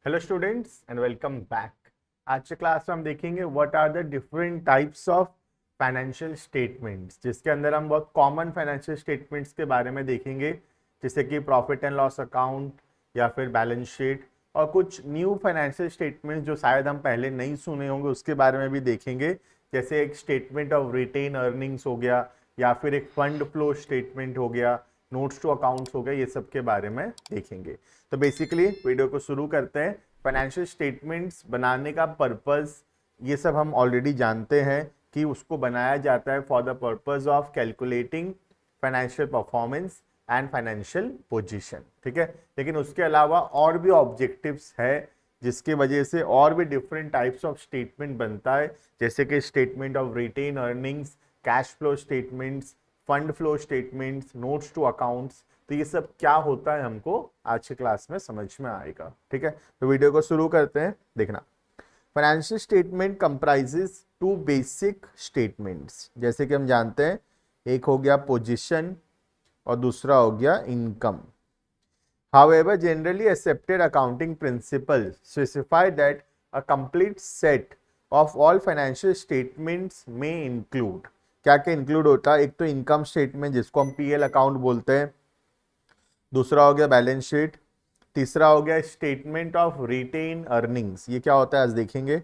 Hello students and welcome back. आज के class में हम देखेंगे what are the different types of financial statements, जिसके अंदर हम बहुत कॉमन फाइनेंशियल स्टेटमेंट्स के बारे में देखेंगे, जैसे कि प्रॉफिट एंड लॉस अकाउंट या फिर बैलेंस शीट, और कुछ न्यू फाइनेंशियल स्टेटमेंट्स जो शायद हम पहले नहीं सुने होंगे उसके बारे में भी देखेंगे, जैसे एक स्टेटमेंट ऑफ रिटेन अर्निंग्स हो गया या फिर एक फंड फ्लो स्टेटमेंट हो गया, नोट्स टू अकाउंट्स हो गए, ये सब के बारे में देखेंगे। तो बेसिकली वीडियो को शुरू करते हैं। फाइनेंशियल स्टेटमेंट्स बनाने का पर्पस ये सब हम ऑलरेडी जानते हैं कि उसको बनाया जाता है for the purpose of calculating financial performance and financial position, ठीक है। लेकिन उसके अलावा और भी ऑब्जेक्टिव्स है जिसकी वजह से और भी डिफरेंट टाइप्स ऑफ स्टेटमेंट बनता है, जैसे कि statement of retained earnings, cash flow statements, fund flow statements, notes to accounts. तो ये सब क्या होता है हमको आज के क्लास में समझ में आएगा, ठीक है। तो वीडियो को शुरू करते हैं। देखना, financial statement comprises two basic statements, जैसे कि हम जानते हैं एक हो गया पोजीशन और दूसरा हो गया income. However, generally accepted accounting principles specify that a complete set of all financial statements may include, क्या क्या इंक्लूड होता है? एक तो इनकम स्टेटमेंट जिसको हम पीएल अकाउंट बोलते हैं, दूसरा हो गया बैलेंस शीट, तीसरा हो गया स्टेटमेंट ऑफ रिटेन अर्निंग्स, ये क्या होता है आज देखेंगे,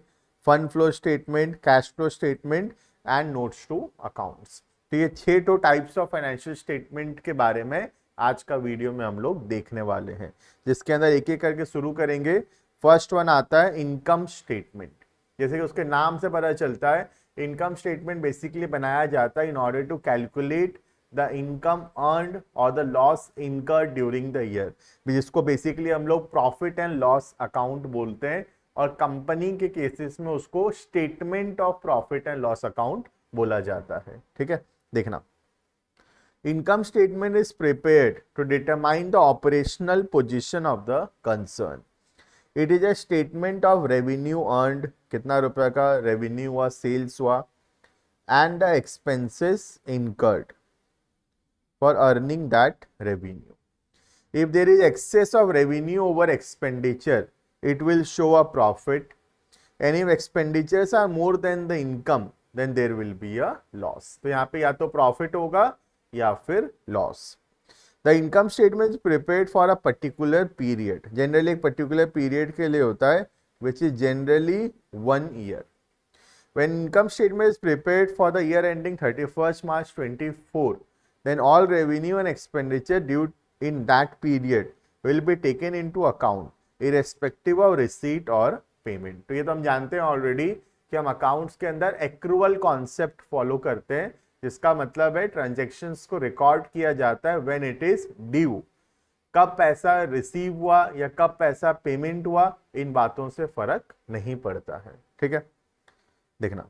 fund flow statement, cash flow statement and notes to accounts. तो ये 6 टाइप्स ऑफ फाइनेंशियल स्टेटमेंट के बारे में आज का वीडियो में हम लोग देखने वाले हैं, जिसके अंदर एक एक करके शुरू करेंगे। फर्स्ट वन आता है इनकम स्टेटमेंट। जैसे कि उसके नाम से पता चलता है, इनकम स्टेटमेंट बेसिकली बनाया जाता है in order to calculate the income earned और the loss incurred during the year, जिसको बेसिकली हम लोग प्रॉफिट एंड लॉस अकाउंट बोलते हैं, और कंपनी के केसेस में उसको statement of profit and loss account बोला जाता है, ठीक है। देखना, income statement is prepared to determine the operational position of the concern. It is a statement of revenue earned, कितना रुपए का revenue हुआ, sales हुआ, and the expenses incurred for earning that revenue. If there is excess of revenue over expenditure, it will show a profit, and if expenditures are more than the income, then there will be a loss. तो यहाँ पे या तो profit होगा या फिर loss. The income statement is prepared for a particular period, generally एक particular period के लिए होता है, which is generally 1 year. When income statement is prepared for the year ending 31st March 24, then all revenue and expenditure due in that period will be taken into account irrespective of receipt और payment. तो ये तो हम जानते हैं already कि हम accounts के अंदर एक्रूअल कॉन्सेप्ट फॉलो करते हैं, जिसका मतलब है ट्रांजैक्शंस को रिकॉर्ड किया जाता है व्हेन इट इज ड्यू, कब पैसा रिसीव हुआ या कब पैसा पेमेंट हुआ, इन बातों से फर्क नहीं पड़ता है, ठीक है। देखना,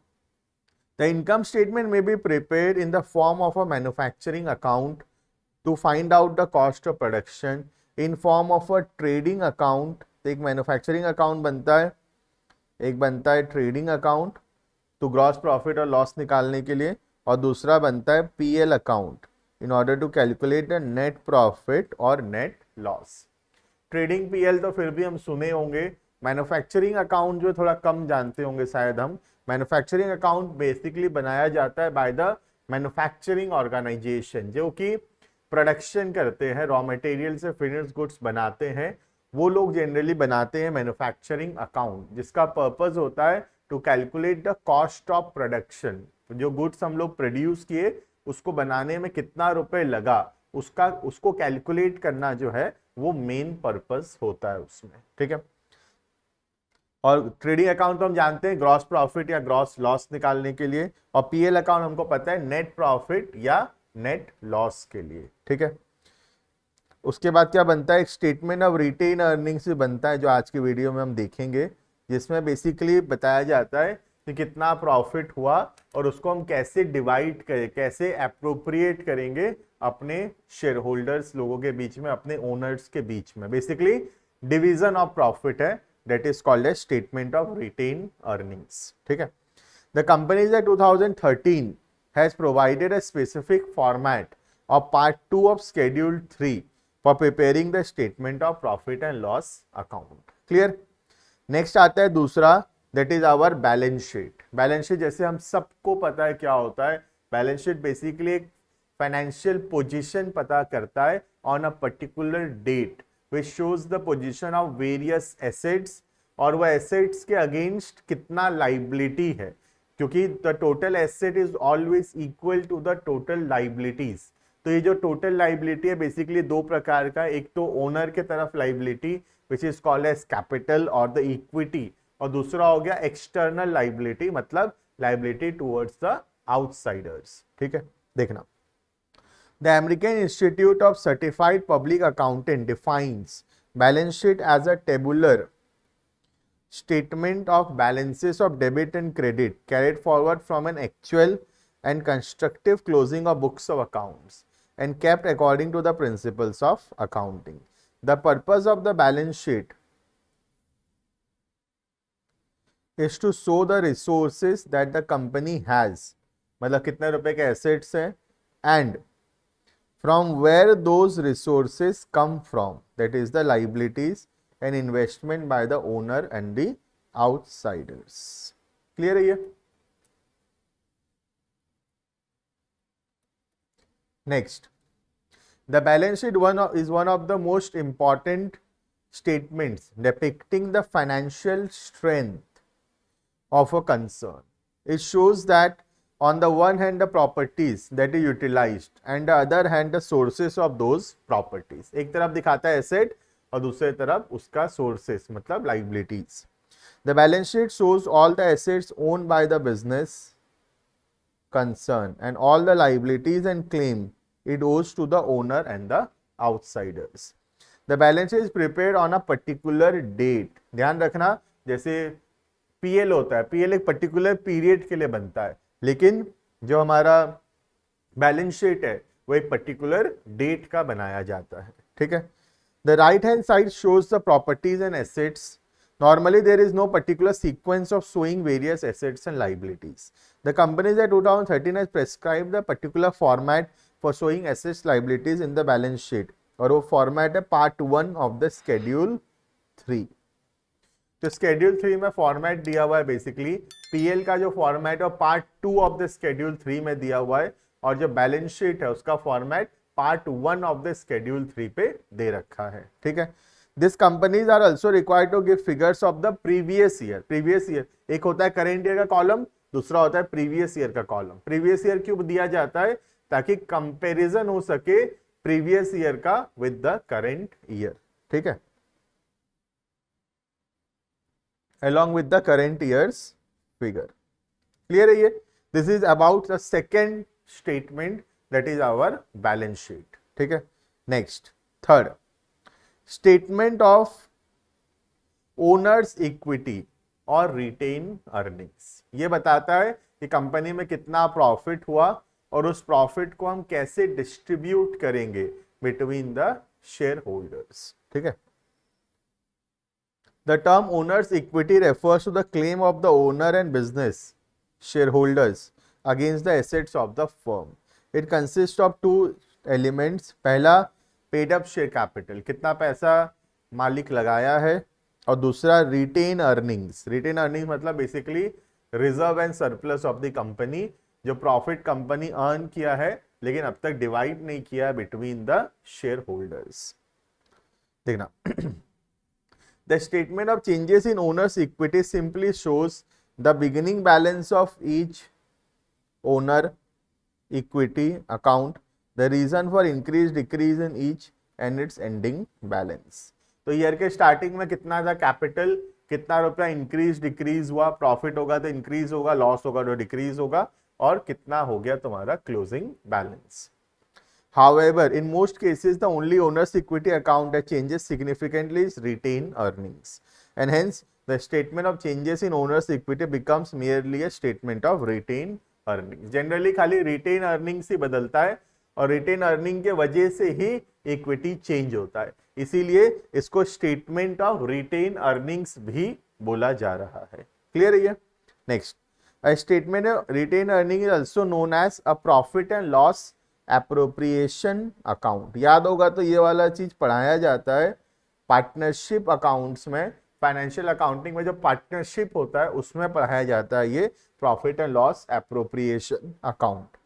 द इनकम स्टेटमेंट में be prepared in the form of a manufacturing account to find out the cost of production, in form of a trading account. तो एक मैन्युफैक्चरिंग अकाउंट बनता है, एक बनता है ट्रेडिंग अकाउंट तो ग्रॉस प्रॉफिट और लॉस निकालने के लिए, और दूसरा बनता है PL account in order to calculate the net profit और नेट लॉस। ट्रेडिंग पीएल तो फिर भी हम सुने होंगे, मैन्युफैक्चरिंग अकाउंट जो थोड़ा कम जानते होंगे शायद हम। मैन्युफैक्चरिंग अकाउंट बेसिकली बनाया जाता है बाय द मैन्युफैक्चरिंग ऑर्गेनाइजेशन, जो कि प्रोडक्शन करते हैं, रॉ मटेरियल से फिनिश्ड गुड्स बनाते हैं, वो लोग जनरली बनाते हैं मैन्युफैक्चरिंग अकाउंट, जिसका पर्पस होता है to calculate the cost of production. जो गुड्स हम लोग प्रोड्यूस किए उसको बनाने में कितना रुपए लगा, उसको कैलकुलेट करना जो है वो मेन पर्पस होता है उसमें, ठीक है। और ट्रेडिंग अकाउंट तो हम जानते हैं ग्रॉस प्रॉफिट या ग्रॉस लॉस निकालने के लिए, और पीएल अकाउंट हमको पता है नेट प्रॉफिट या नेट लॉस के लिए, ठीक है। उसके बाद क्या बनता है, एक स्टेटमेंट ऑफ रिटेन अर्निंग से बनता है, जो आज की वीडियो में हम देखेंगे, जिसमें बेसिकली बताया जाता है कि कितना प्रॉफिट हुआ और उसको हम कैसे डिवाइड करें, कैसे अप्रोप्रिएट करेंगे अपने शेयर होल्डर्स लोगों के बीच में, अपने ओनर्स के बीच में। बेसिकली डिवीजन ऑफ प्रॉफिट है, that is called as statement of retained earnings, ठीक है। द कंपनीज इन 2013 has provided a specific format of part 2 of schedule 3 for preparing the statement of profit and loss account. Clear? Next आता है दूसरा, that is our balance sheet. Balance sheet जैसे हम सबको पता है क्या होता है, बैलेंस शीट बेसिकली एक फाइनेंशियल पोजीशन पता करता है on a particular date which shows the position of various assets, और वह एसेट्स के अगेंस्ट कितना लाइबिलिटी है, क्योंकि the total asset is always equal to the total liabilities. तो ये जो टोटल लाइबिलिटी है बेसिकली दो प्रकार का, एक तो ओनर के तरफ liability which is called as capital और द इक्विटी, और दूसरा हो गया एक्सटर्नल लाइबिलिटी, मतलब लाइबिलिटी टुवर्ड्स द आउटसाइडर्स। ठीक है, देखना, the American Institute of Certified Public Accountant defines balance sheet as a tabular statement of balances of debit and credit carried forward from an actual and constructive closing of books of accounts and kept according to the principles of accounting. The purpose of the balance sheet is to show the resources that the company has, मतलब कितने रुपए के assets हैं, and from where those resources come from, that is the liabilities and investment by the owner and the outsiders. Clear है ये? Next, the balance sheet is one of the most important statements depicting the financial strength of a concern. It shows that on the one hand the properties that is utilized and the other hand the sources of those properties. एक तरफ दिखाता है asset और दूसरे तरफ उसका sources मतलब liabilities. The balance sheet shows all the assets owned by the business concern and all the liabilities and claim it owes to the owner and the outsiders. The balance sheet is prepared on a particular date. ध्यान रखना, जैसे PL होता है, PL एक particular period के लिए बनता है, लेकिन जो हमारा बैलेंस शीट है वो एक पर्टिकुलर डेट का बनाया जाता है। ठीक है, the right hand side shows the properties and assets. Normally, there is no particular sequence of showing various assets and liabilities. The companies at 2013 has prescribed a particular format for showing assets liabilities in the balance sheet, और वो format है part 1 of the schedule 3. तो schedule 3 में format दिया हुआ है, basically PL का जो फॉर्मेट है पार्ट 2 ऑफ द शेड्यूल 3 में दिया हुआ है, और जो बैलेंस शीट है उसका format part 1 of the schedule 3 पे दे रखा है। ठीक है, These companies are also required to give figures of the previous year. Previous year एक होता है current year का कॉलम, दूसरा होता है previous year का कॉलम. Previous year क्यों दिया जाता है? ताकि कंपैरिजन हो सके previous year का with the current year. ठीक है, along with the current year's figure. Clear है ये? This is about the second statement, that is our balance sheet. ठीक है, next third, statement of owners equity और रिटेन अर्निंग्स. ये बताता है कि कंपनी में कितना प्रॉफिट हुआ और उस प्रॉफिट को हम कैसे डिस्ट्रीब्यूट करेंगे बिटवीन द शेयर होल्डर्स. ठीक है, the term owners equity refers to the claim of the owner and business shareholders against the assets of the firm. It consist of 2 elements. पहला paid up share capital, कितना पैसा मालिक लगाया है, और दूसरा रिटेन अर्निंग्स. रिटेन अर्निंग्स मतलब basically reserve and surplus of the company, जो प्रॉफिट कंपनी अर्न किया है लेकिन अब तक डिवाइड नहीं किया बिटवीन द शेयर होल्डर्स. देखना, the statement of changes in owners equity simply shows the beginning balance of each owner equity account, the reason for increase decrease in each and its ending balance. तो year के starting में कितना था capital, कितना रुपया increase decrease हुआ, profit होगा तो इंक्रीज होगा, लॉस होगा तो डिक्रीज होगा, और कितना हो गया तुम्हारा closing balance. However, in most cases the only owner's equity account that changes significantly is retained earnings, and hence the statement of changes in owner's equity becomes merely a statement of retained earnings. Generally खाली retain earnings ही बदलता है, और retain earning के वजह से ही equity change होता है, इसीलिए इसको स्टेटमेंट ऑफ रिटेन अर्निंग्स भी बोला जा रहा है. क्लियर है ये? Next, a statement of retained earning is also known as a profit and loss appropriation account. याद होगा तो ये वाला चीज पढ़ाया जाता है पार्टनरशिप अकाउंट्स में, फाइनेंशियल अकाउंटिंग में जो पार्टनरशिप होता है उसमें पढ़ाया जाता है ये profit and loss appropriation account,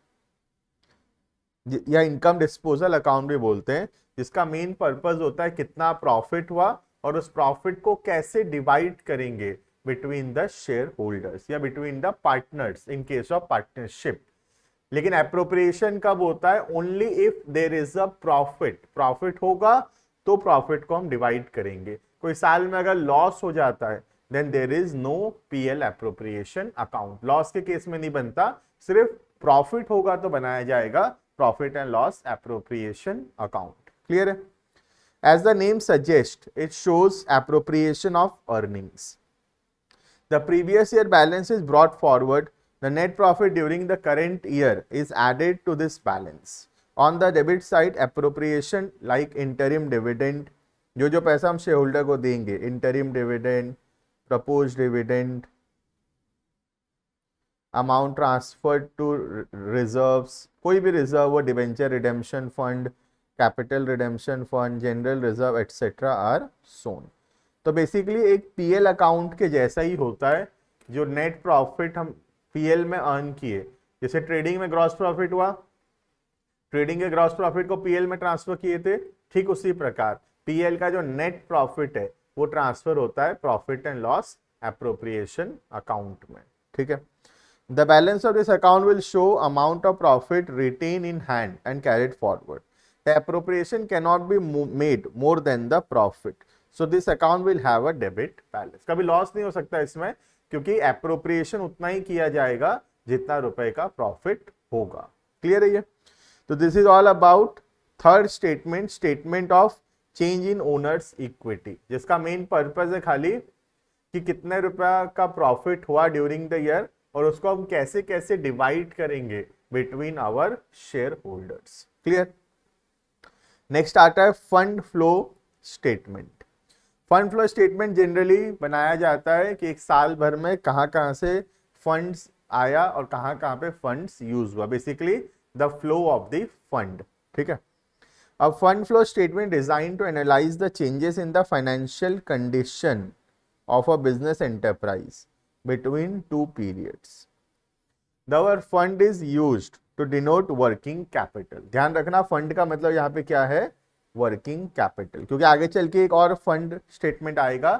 या इनकम डिस्पोजल अकाउंट भी बोलते हैं, जिसका मेन पर्पस होता है कितना प्रॉफिट हुआ और उस प्रॉफिट को कैसे डिवाइड करेंगे बिटवीन द शेयर होल्डर्स या between the partners in case of partnership. लेकिन एप्रोप्रिएशन कब होता है? Only if there is a profit, profit होगा तो प्रॉफिट को हम डिवाइड करेंगे। कोई साल में अगर लॉस हो जाता है then there is no PL appropriation account. Loss के केस में नहीं बनता, सिर्फ प्रॉफिट होगा तो बनाया जाएगा profit and loss appropriation account. Clear है? As the name suggest it shows appropriation of earnings. The previous year balance is brought forward, the net profit during the current year is added to this balance. On the debit side, appropriation like interim dividend, जो पैसा हम share holder को देंगे, interim dividend, proposed dividend, amount transferred to reserves, कोई भी reserve हो, debenture redemption fund, capital redemption fund, general reserve etcetera are so on. तो basically एक पीएल अकाउंट के जैसा ही होता है। जो नेट प्रॉफिट हम पीएल में अर्न किए, जैसे ट्रेडिंग में ग्रॉस प्रॉफिट हुआ, ट्रेडिंग के ग्रॉस प्रॉफिट को पीएल में ट्रांसफर किए थे, ठीक उसी प्रकार पीएल का जो नेट प्रॉफिट है वो ट्रांसफर होता है profit and loss appropriation account में। ठीक है? The balance of this account will show amount of profit retained in hand and carried forward. The appropriation can not be made more than the profit, so this account will have a debit balance. कभी loss नहीं हो सकता इसमें, क्योंकि appropriation उतना ही किया जाएगा जितना रुपए का प्रॉफिट होगा। क्लियर है ये? तो this is all about third statement, statement of change in owners equity, जिसका मेन पर्पस है खाली कि कितने रुपया का प्रॉफिट हुआ ड्यूरिंग द ईयर और उसको हम कैसे कैसे डिवाइड करेंगे between our shareholders. Clear? Next आता है fund flow statement. Fund flow statement generally बनाया जाता है कि एक साल भर में कहाँ कहाँ से फंड्स आया और कहाँ कहाँ पे फंड्स यूज हुआ, basically the flow of the fund. ठीक है? अब fund flow statement design to analyse the changes in the financial condition of a business enterprise between two periods. The word fund is used to denote working capital. ध्यान रखना, fund का मतलब यहाँ पे क्या है? वर्किंग कैपिटल, क्योंकि आगे चल के एक और फंड स्टेटमेंट आएगा,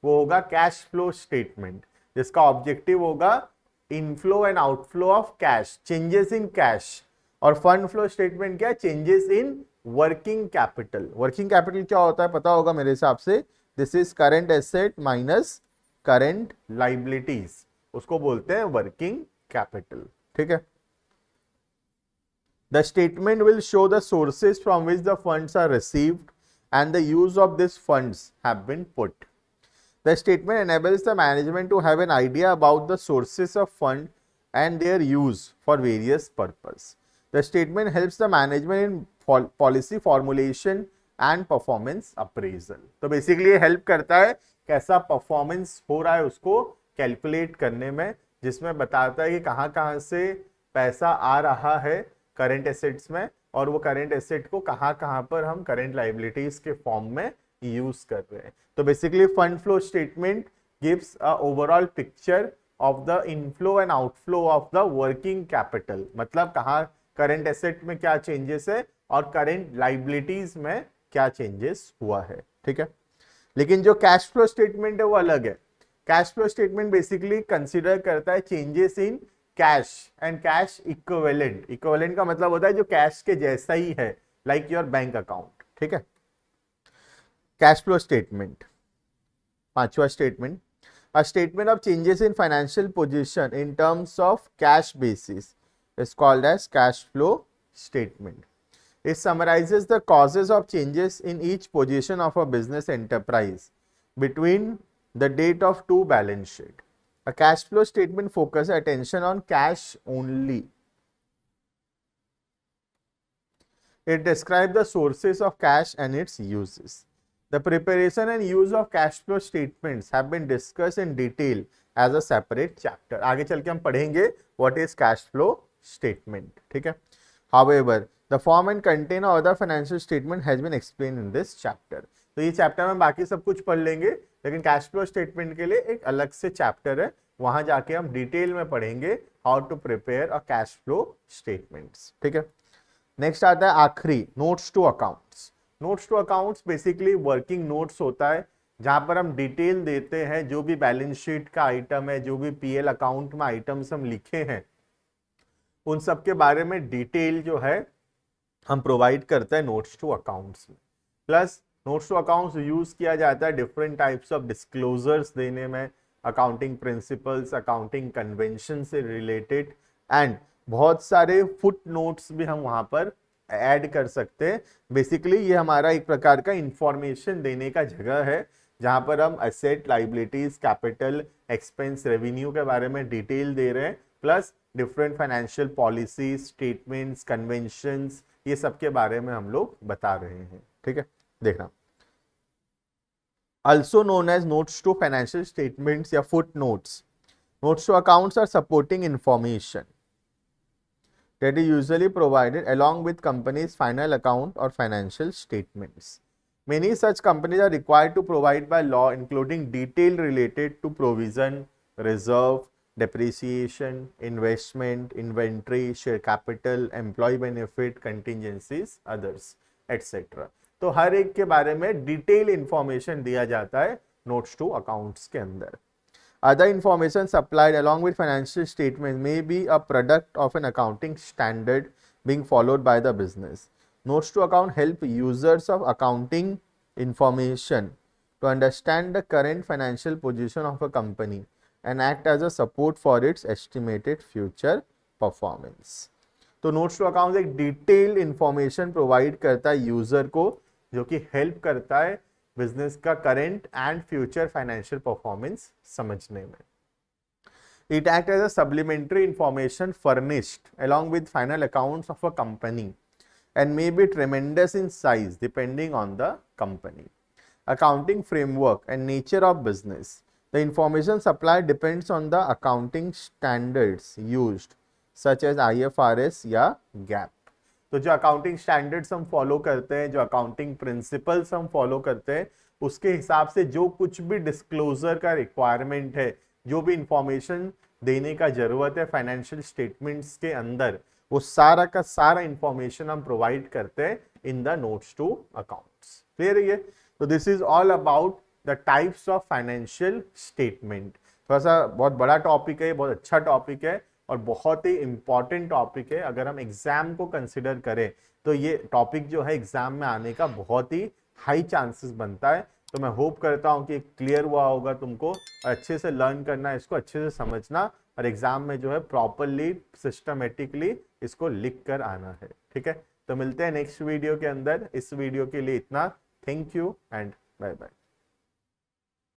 वो होगा कैश फ्लो स्टेटमेंट, जिसका ऑब्जेक्टिव होगा inflow and outflow of cash, changes in cash. और फंड फ्लो स्टेटमेंट क्या है? Changes in working capital. Working capital क्या होता है पता होगा मेरे हिसाब से, this is current asset minus current liabilities, उसको बोलते हैं वर्किंग कैपिटल। ठीक है? The statement will show the sources from which the funds are received and the use of these funds have been put. The statement enables the management to have an idea about the sources of fund and their use for various purposes. The statement helps the management in policy formulation and performance appraisal. तो basically ये help करता है कैसा performance हो रहा है उसको calculate करने में, जिसमें बताता है कि कहाँ कहाँ से पैसा आ रहा है करंट एसेट्स में और वो करंट एसेट को कहाँ कहाँ पर हम करंट लाइबिलिटीज के फॉर्म में यूज कर रहे हैं। तो basically fund flow statement gives a overall picture of the inflow and outflow of the working capital, मतलब कहाँ करंट एसेट में क्या चेंजेस है और करंट लाइबिलिटीज में क्या चेंजेस हुआ है। ठीक है? लेकिन जो कैश फ्लो स्टेटमेंट है वो अलग है। Cash flow statement basically consider करता है changes in cash and cash equivalent. Equivalent का मतलब होता है जो कैश के जैसा ही है, लाइक योर बैंक अकाउंट। ठीक है? कैश फ्लो स्टेटमेंट, पांचवा statement, a statement of changes in financial position in terms of cash basis is called as cash flow statement. It summarizes the causes of changes in each position of a business enterprise between the date of two balance sheet. A cash flow statement focuses attention on cash only. It describes the sources of cash and its uses. The preparation and use of cash flow statements have been discussed in detail as a separate chapter. आगे चल के हम पढ़ेंगे what is cash flow statement. ठीक है? However, the form and content of other financial statement has been explained in this chapter. तो ये chapter में बाकी सब कुछ पढ़ लेंगे, लेकिन कैश फ्लो स्टेटमेंट के लिए एक अलग से चैप्टर है, वहां जाके हम डिटेल में पढ़ेंगे how to prepare a cash flow statements. ठीक है, नेक्स्ट आता है आखिरी, notes to accounts. Notes to accounts basically working notes होता है जहां पर हम डिटेल देते हैं, जो भी बैलेंस शीट का आइटम है, जो भी पीएल अकाउंट में आइटम्स हम लिखे हैं, उन सब के बारे में डिटेल जो है हम प्रोवाइड करते हैं नोट्स टू अकाउंट्स में। Plus notes to accounts use किया जाता है डिफरेंट टाइप्स ऑफ डिस्क्लोजर्स देने में, अकाउंटिंग प्रिंसिपल्स, अकाउंटिंग कन्वेंशन से रिलेटेड, एंड बहुत सारे फुट नोट्स भी हम वहां पर ऐड कर सकते हैं। बेसिकली ये हमारा एक प्रकार का इंफॉर्मेशन देने का जगह है जहां पर हम asset, liabilities, capital, expense, revenue के बारे में डिटेल दे रहे हैं, plus different financial policies, statements, conventions, ये सब के बारे में हम लोग बता रहे हैं। ठीक है, देखना also known as notes to financial statements या footnotes. Notes to accounts are supporting information that is usually provided along with company's final account or financial statements. Many such companies are required to provide by law, including detail related to provision, reserve, depreciation, investment, inventory, share capital, employee benefit, contingencies, others, etc. तो हर एक के बारे में detail information दिया जाता है notes to accounts के अंदर। Other information supplied along with financial statement may be a product of an accounting standard being followed by the business. Notes to account help users of accounting information to understand the current financial position of a company and act as a support for its estimated future performance. तो notes to account एक detail information provide करता है user को, जो कि help करता है business का current and future financial performance समझने में। It act as a supplementary information furnished along with final accounts of a company and may be tremendous in size depending on the company. Accounting framework and nature of business. The information supplied depends on the accounting standards used such as IFRS या GAAP. तो जो accounting standards हम follow करते हैं, जो accounting principles हम follow करते हैं, उसके हिसाब से जो कुछ भी डिस्क्लोजर का रिक्वायरमेंट है, जो भी इंफॉर्मेशन देने का जरूरत है फाइनेंशियल स्टेटमेंट्स के अंदर, वो सारा का सारा इंफॉर्मेशन हम प्रोवाइड करते हैं in the notes to accounts. Clear है ये? तो this is all about the types of financial statement. थोड़ा सा बहुत बड़ा टॉपिक है, बहुत अच्छा टॉपिक है और बहुत ही इंपॉर्टेंट टॉपिक है। अगर हम एग्जाम को कंसिडर करें तो ये टॉपिक जो है एग्जाम में आने का बहुत ही हाई चांसेस बनता है। तो मैं होप करता हूं कि क्लियर हुआ होगा तुमको, अच्छे से लर्न करना है इसको, अच्छे से समझना और एग्जाम में जो है प्रॉपरली सिस्टमेटिकली इसको लिख कर आना है। ठीक है, तो मिलते हैं नेक्स्ट वीडियो के अंदर। इस वीडियो के लिए इतना। Thank you and bye bye.